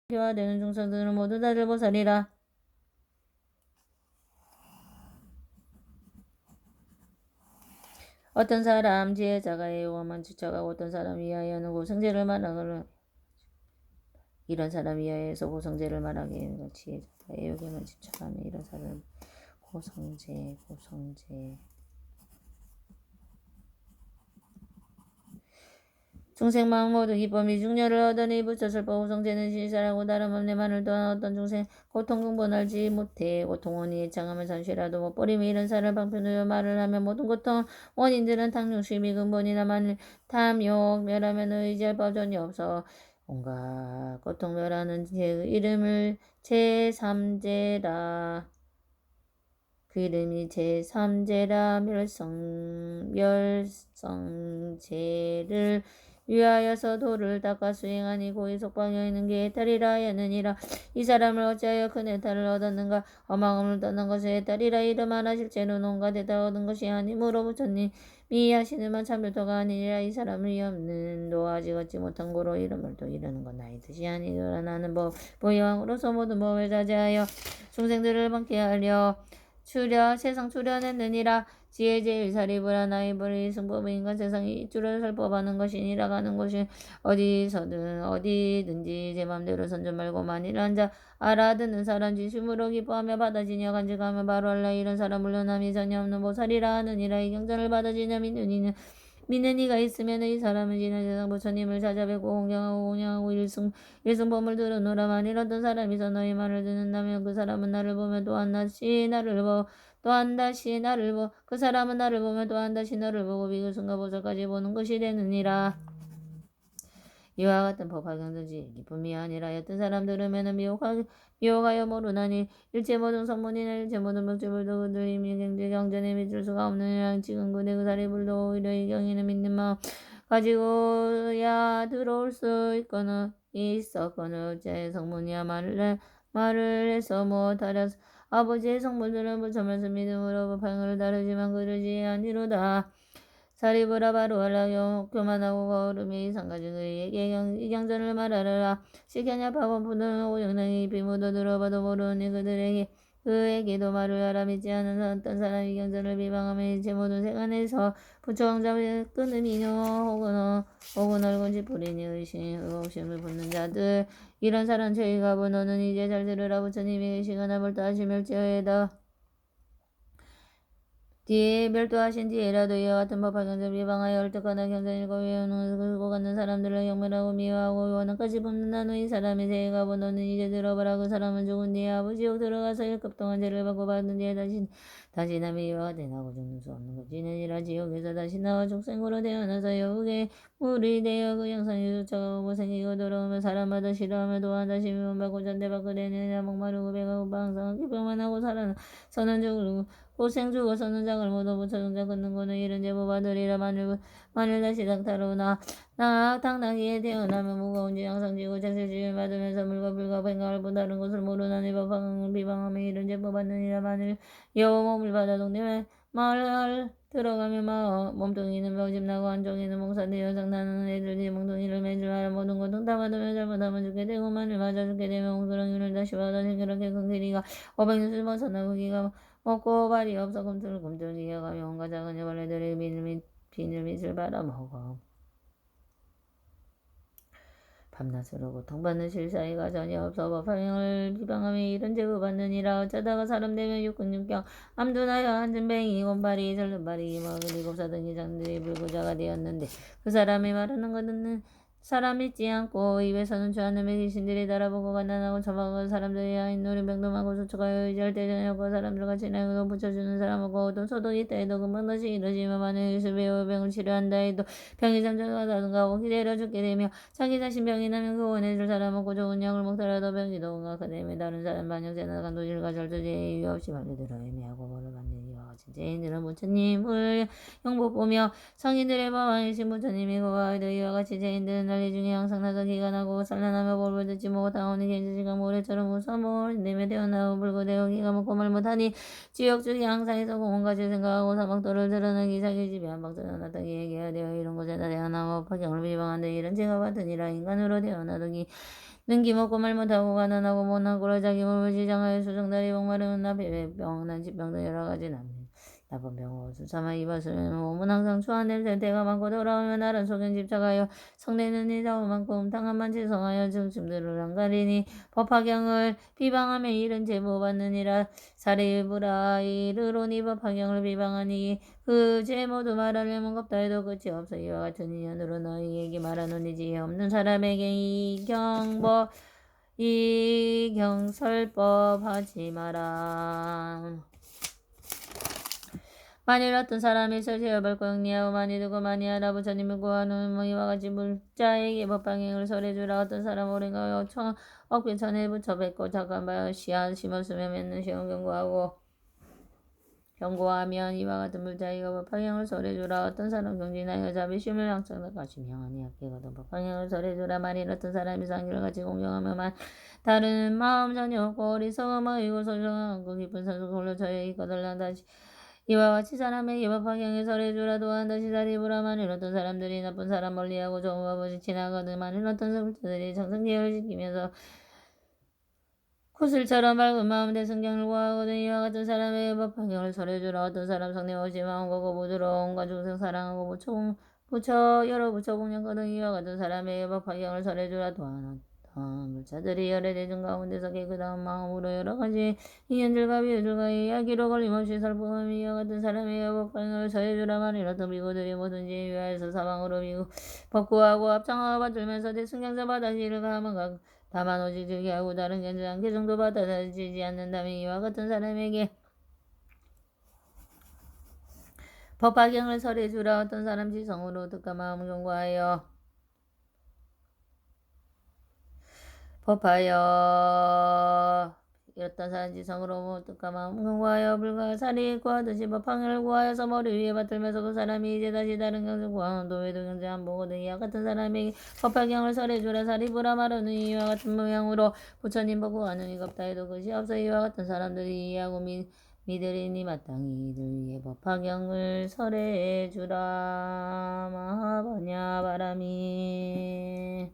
기화되는 중생들은 모두 다들 보살이라. 어떤 사람 지혜자가 애용하면 지쳐가고 어떤 사람 위하여는 고성제를 말하거나 이런 사람 위하여서 고성제를 말하기에 지혜자가 애용하면 지쳐가면 이런 사람 고성제 중생 마음 모두 기뻐 미중녀를 얻으니 부처 슬퍼 고성제는 실사라고 다름없네. 만을 또한 어떤 중생 고통 근본 알지 못해 고통 원인이 예창하면 잠시라도 못 버리며 이런 사를 방편으로 말을 하면 모든 고통 원인들은 탕육 심이 근본이나 만일 탐욕 멸하면 의지할 법 전혀 없어. 온갖 고통 멸하는 제 이름을 제3제라. 그 이름이 제3제라. 멸성제를 위하여서 도를 닦아 수행하니 고의 속방에 있는 게 해탈이라 하였느니라. 이 사람을 어찌하여 큰 해탈을 얻었는가. 허망함을 떠난 것이 해탈이라. 이름 하나 실제로는 온갖 해탈 얻은 것이 아니므로 부처님이 하시는만 참별도가 아니라. 이 사람을 없는 노하지 걷지 못한 고로 이름을 또 이르는 건 나의 뜻이 아니라. 나는 보여왕으로서 모든 법을 자제하여 중생들을 방케 하려 세상 출현했느니라. 지혜 제일 사리부라. 나의 벌이 승법의 인간 세상이 이줄을 살법하는 것이니라. 가는 곳이 어디든지 제 맘대로 선전 말고 만일 한자 알아듣는 사람 진심으로 기뻐하며 받아지냐 간직하며 바로 알라. 이런 사람 물론함이 전혀 없는 보살이라 하느니라. 이 경전을 받아지냐 믿는 이가 있으면 이 사람은 지난 세상 부처님을 찾아뵙고 공양하고 일승범을 들으노라. 만일 어떤 사람이서 너희 말을 듣는다면 그 사람은 나를 보며 또한 다시 나를 보고 그 사람은 나를 보며 또한 다시 너를 보고 비글승과 보살까지 보는 것이 되느니라. 이와 같은 법화경전지 기쁨이 아니라 어떤 사람 들으면 미혹하여 모르나니 일체 모든 성문이나 일체 모든 법제불도 그들 이미 경전에 믿을 수가 없느니라. 지금 그대 그 사리불도 오히려 이 경에는 믿는 마음 가지고야 들어올 수 있었거늘 어째 성문이야 말을 해서 못하랴. 아버지의 성물들은 부처 말씀 믿음으로 법화경을 다루지만 그러지 아니로다. 사리부라. 바로 알라. 교만하고 거울음이 상가진 그에게 이 경전을 말하라. 시견야 파원푸는 오정당이 비무도 들어봐도 모르니 그에게도 말을 하라. 믿지 않은 어떤 사람이 이 경전을 비방하며 일체 모든 세간에서 부처왕자의 끊음이뇨 혹은 얼굴 찌푸리니 의심을 붙는 자들 이런 사람 저희가 너는 이제 잘 들으라. 부처님이 시간을 몰두하시 멸지어에다 뒤에 멸도하신 뒤에라도 이와 같은 법화 경전 비방하여 헐떡하나 경전일고 외우는 긁고 갖는 사람들을 경멸하고 미워하고 원한까지 붓는다는 이 사람의 죄가 너는 이제 들어봐라. 그 사람은 죽은 뒤에 아버지옥 들어가서 1급 동안 죄를 받고 받은 뒤에 다시 남의 이와 대나고 죽는 수 없는 것이니라. 지옥에서 다시 나와 중생으로 태어나서 여우의 물이 되어 그 영상이 쫓아가고 생기고 돌아오며 사람마다 싫어하며 또한 다시 미움받고 전대받고 되느냐. 목마르고 배가 고파 항상 기쁨만 하고 선은 죽고 고생 죽어서는 장을 모두 붙여 종자 걷는 거는 이런 제보 받으리라. 만일 다시 당타로나 당나귀에 태어나면 무거운 죄 항상 지고 자세지을 받으면서 물과 불과 뱅강을 다른 것을 모르나니 법황을 비방하며 이런 제보 받느니라. 만일 여호 몸을 받아 동네 마을 들어가면 몸뚱이는 병집나고 한쪽에는 몽사되어 장난하는 애들이 몽둥이를 매줄 알아 모든 것은 다 받으며 잘못하면 죽게 되고 만일 맞아 죽게 되면 몽그렁이를 다시 받아 생겨렇게 큰 길이가 500년을 벗어나고 기가 먹고 발이 없어 꿈틀꿈틀 기어가며 온갖 작은 벌레들의 비늘밑을 빨아먹어. 밤낮으로 고통받는 실사이가 전혀 없어 법화경을 비방하며 이런 제보 받느니라. 어쩌다가 사람 되면 육군육경 암둔하여 한진뱅이 곤발이 절름발이 먹은 일곱사등이 장들이 불구자가 되었는데 그 사람이 말하는 것은 사람 믿지 않고 입에서는 주하늘의 귀신들이 달아보고 간단하고 처먹은 사람들이 하인 노린병동하고 수축하여 의지할 때 저녁과 사람들과 친하고 붙여주는 사람하고 어떤 소독이 있다 해도 금방 다시 이러지만 만일 일수배우 병을 치료한다 해도 병이 잠잠하다든가 하고 기다려 죽게 되며 자기 자신 병이 나면 그 원해줄 사람하고 좋은 약을 먹더라도 병이 더운가 그 때문에 다른 사람 반역죄나 간도질과 절도죄에 이유 없이 말려들어 애매하고 벌을 받는 이와 같이 죄인들은 부처님을 영복 보며 성인들의 법왕이신 부처님이 고하여도 이와 같이 죄인들은 난리 중에 항상 나서 기간하고 산란하며 법을 듣지 못하오니 개인지가 모래처럼 무서움을 태어나고 불구되어 기가 먹고 말 못하니 지옥 중에 항상 있었고 온갖 질 생각하고 사막도를 드러나기 자기 집에 한방처럼 나타나게 얘기하되어 이런 곳에다 태어나고 파경을 비방한데 이런 죄가 받으니라. 인간으로 태어나더니 능기 먹고 말 못하고 가난하고 못난 꼴을 자기 몸을 지장하여 수정다리 목마름은 나병 난치병 등 여러 가지 나쁜 병으로 수참아 입었으면 몸은 항상 추한 냄새 때가 많고 돌아오면 나른 소견 집착하여 성내는 이다운 만큼 당한만 지성하여 증심들을 안 가리니 법화경을 비방하며 이른 제보 받느니라. 사리부라 이르로니 법화경을 비방하니 그 죄 모두 말하려면 없다 해도 끝이 없어. 이와 같은 인연으로 너희에게 말하노니 지혜 없는 사람에게 이경설법 하지 마라. 만일 어떤 사람이 설세어 밟고 영리하고 많이 듣고 많이 알아 부처님을 구하는 이와 같이 물자에게 법방행을 설해주라. 어떤 사람 오랜가 억변천에 붙여 뱉고 잠깐만 심었으면 맺는 시험 경고하면 이와 같은 물자에게 법방행을 설해주라. 어떤 사람 경진하여 자비심을 항상하고 심형하니 약해거든 법방행을 설해주라. 만일 어떤 사람이 상기를 같이 공경하면 다른 마음 전혀 없고 어리석음 어이고 소중하고 깊은 산속 홀로 처해 있거든 다시 이와 같이 사람에게 법화경을 설해주라. 또한 다시 사리부라. 만일 어떤 사람들이 나쁜 사람 멀리하고 좋은 법을 지나거든 만일 어떤 불자들이 정성계를 지키면서 구슬처럼 밝은 마음대 성경을 구하거든 이와 같은 사람에게 법화경을 설해주라. 어떤 사람 성내 없이 마음 고고 부드러운 온갖 중생 사랑하고 여러 부처 공양거든 이와 같은 사람에게 법화경을 설해주라. 또한 물자들이 열의 대중 가운데서 깨끗한 마음으로 여러 가지 인연들과 비유들과 이야기로 걸림없이 살펴보며 이와 같은 사람에게 법방을 서해주라. 만일 어떤 비구들이 뭐든지 위하여서 사방으로 법구하고 합창하고 받들면서 대승경자 바다시를 가면 다만 오직 즐기하고 다른 견지 않게 정도 받아들이지 않는다면 이와 같은 사람에게 법화경을 설해주라. 어떤 사람 지성으로 뜻과 마음 경고하여 어떤 사람 지성으로 뜻과 마음 경고하여 불과 사리 구하듯이 법화경을 구하여서 머리 위에 받들면서 그 사람이 이제 다시 다른 경을 구하는 도외도 경제 안 보거든 이와 같은 사람에게 법화경을 설해주라. 사리부라 말하는 이와 같은 모양으로 부처님 보고하는 이가 없다 해도 그것이 없어. 이와 같은 사람들이 이해하고 믿으리니 마땅히 이들 위해 법화경을 설해주라. 마하바냐 바라미.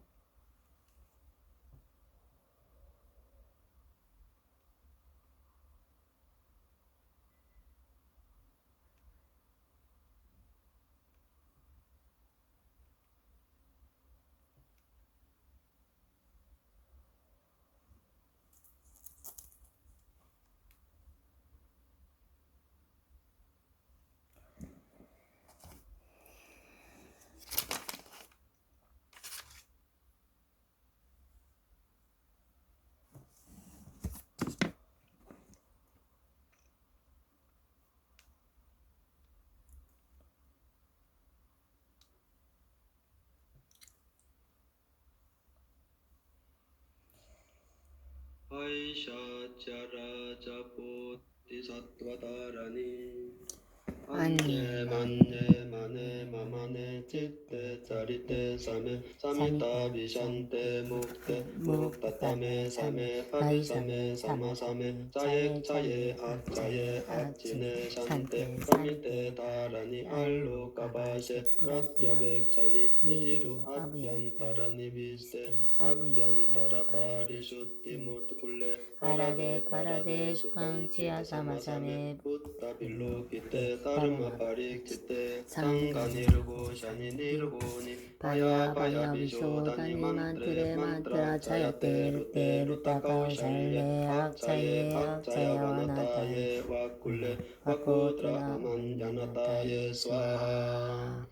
안예 만예 만에 마만에 찌때 짜리때 사메 사미타 비샨때 묵때 묵다따메 사메 바비사메 사마사메 짜예 악짜예 악지네 샨때 까미때 다라니 알로 까바셰 라띠아백차니 니디루 아비안타라니 비스테 아비안타라 파리슈티 무트굴레 파라데 수강치아 사마사메 부타빌로키테 다르마파릭치테 상가니르고 샤니니르고니 바야 비쇼다니 만트레 만트라 차야테 루타카오 샬레 악차예 와나타예 와쿨레 와쿠트라 만야나타예 스와하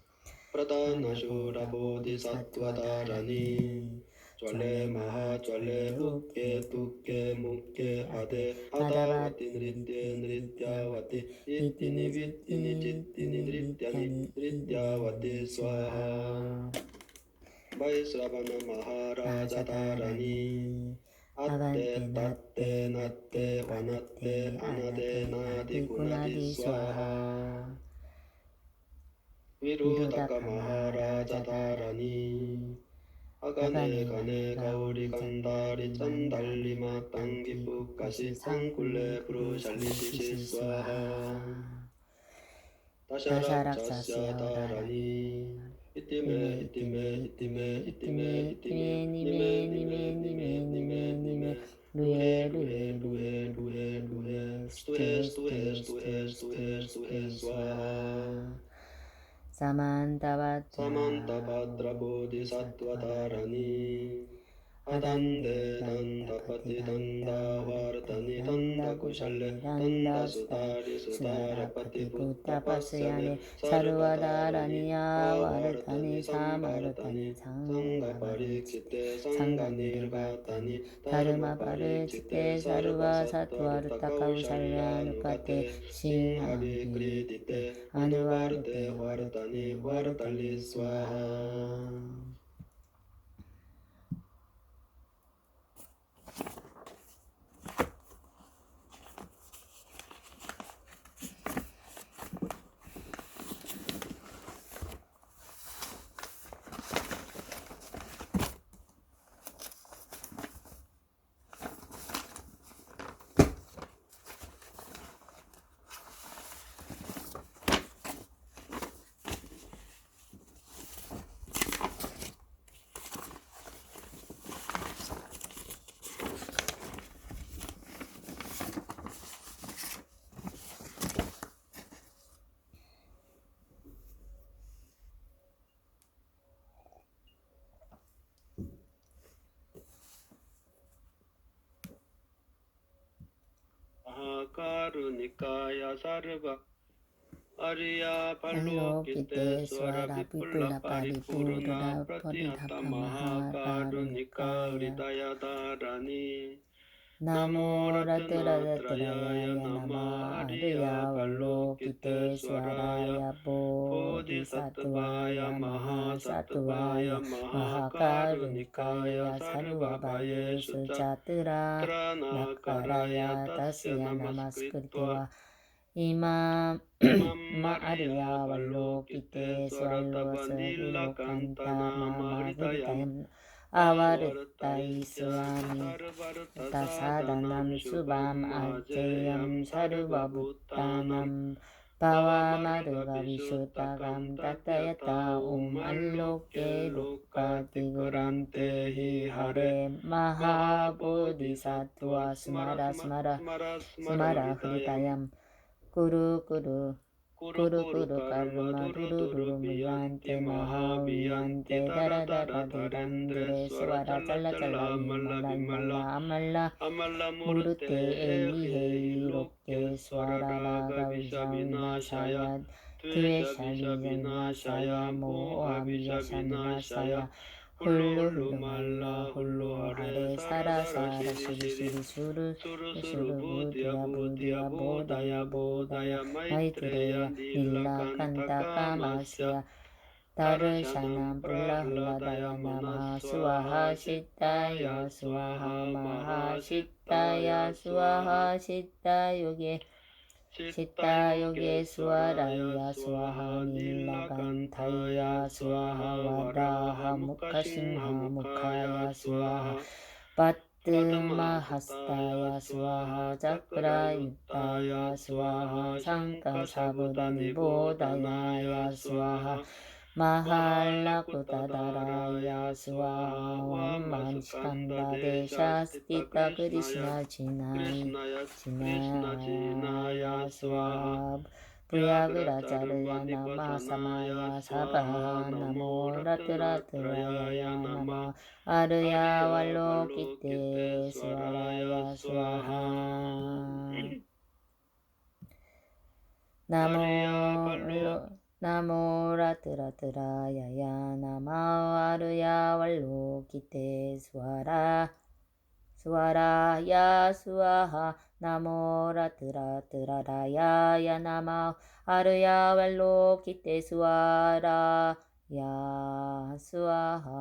프라다나슈라 보디사투아다라니 쫄레 마하 쫄레 우케 두케 무케 아데 아다와티 느리띠 이띠니 비띠니 찌띠니 느리띠아니 스와하 바이스라바나 마하라자다라니 아떼 따떼 나떼 와나떼 아나데 나디 구나디 스와하 위루다카 마하라자다라니 아가네 가네 가오리 간다리 짠달리마 땅기 뿌까시 상굴레 브루샬리시시 스와하 다샤락자스야다라니 이띠메 이띠메 이띠메 이띠메 이띠메 니메 니메 니메 니메 니메 루에 루에 루에 루에 루에 스투에 스투에 스투에 스투에 스투에 스와하 사만타바트라 보디사트와다라니 아단데 단다파티 단다 화르다니 단다 구샬레 단다 수다리 수다라파티 부타파스야네 사르와다라니야 와르타니 사마르타니 상가파리치테 상가니르가타니 다르마파리치테 사르와 사투와르타카우샬라누카테 싱하비크리티테 아누와르테 와르타니 와르탈리 스와하 Karunikaya sarva Arya Palokite Swara Vipula Paripurna Pratihata Maha Karunika Hridaya Dharani Namo Rataratraya Nama Arya Palokite Swaraya Bodhisattvaya Mahasattvaya Mahakarunikaya Sarvabhaye Suchatira Nakaraya Tasya Namaskritva Imam Arya Valokite Swalvasarilo Kantana Mahridayam Avarittai Swami Tasadanam Subham Ajayam Sarvabhutanam Pavamarva Vishutagam Tatayata Alloke Lukkati Gurante Hi Hare Mahabodhisattva Smara Smara Smara Hridayam Kuru Kuru Kuru Kuru Karma Duru Duru Muyante Mahaviyante Dara Dara Durandure Swara Chala Chala Vimala Vimala Amala Murute Eli Hei Loke Swara Raga Vishavinashaya Tvesha Vinashaya Moha Vishashanashaya Hullu Hullu Malla Hullu Hare Sara Sara Shiri Shiri Suru Suru Buddhya Buddhya Bodhaya Bodhaya Maitreya Nilakanta Kamasya Darshanam Prahaladaya Namah Swaha Siddhaya Swaha Mahasiddhaya Swaha Siddha Yoge Siddha Yoge Swaraya Swaha Nilakantaya Swaha Varaha Mukha Simha Mukhaya Swaha Padmahastaya Swaha Chakra Yuddhaya Swaha Shankha Sabudani Bodhanaya Swaha Mahalakutadaraya Swaha Vaman Skanda Desha Stita Krishna Chinaya Swaha Priyaviracharya Nama Samaya Sabha Namo Rataratraya Nama Arya Valokite Swaraya Swaha Namo Rataratraya Nama Arya Valokite Swaraya Swaha Namo Rataratraya Nama Arya Valokite Swaraya Swaha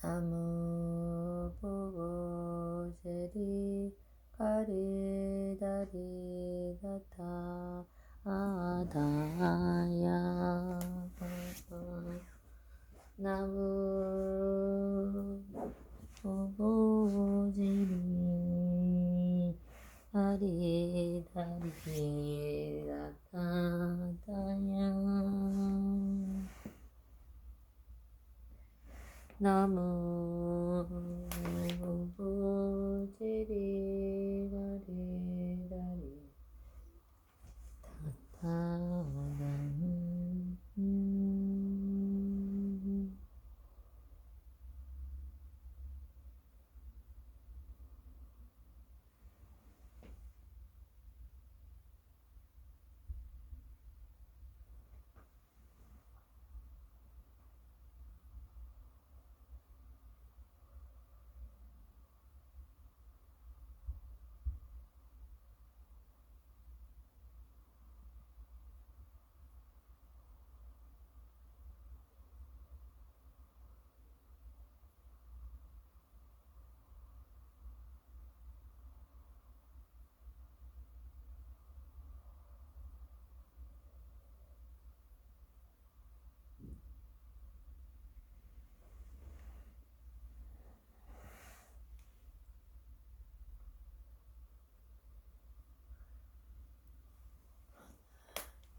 나무 보고 세리 가리다리 다타 아다야 나무 보고 세리 가리다리 다타다야 나무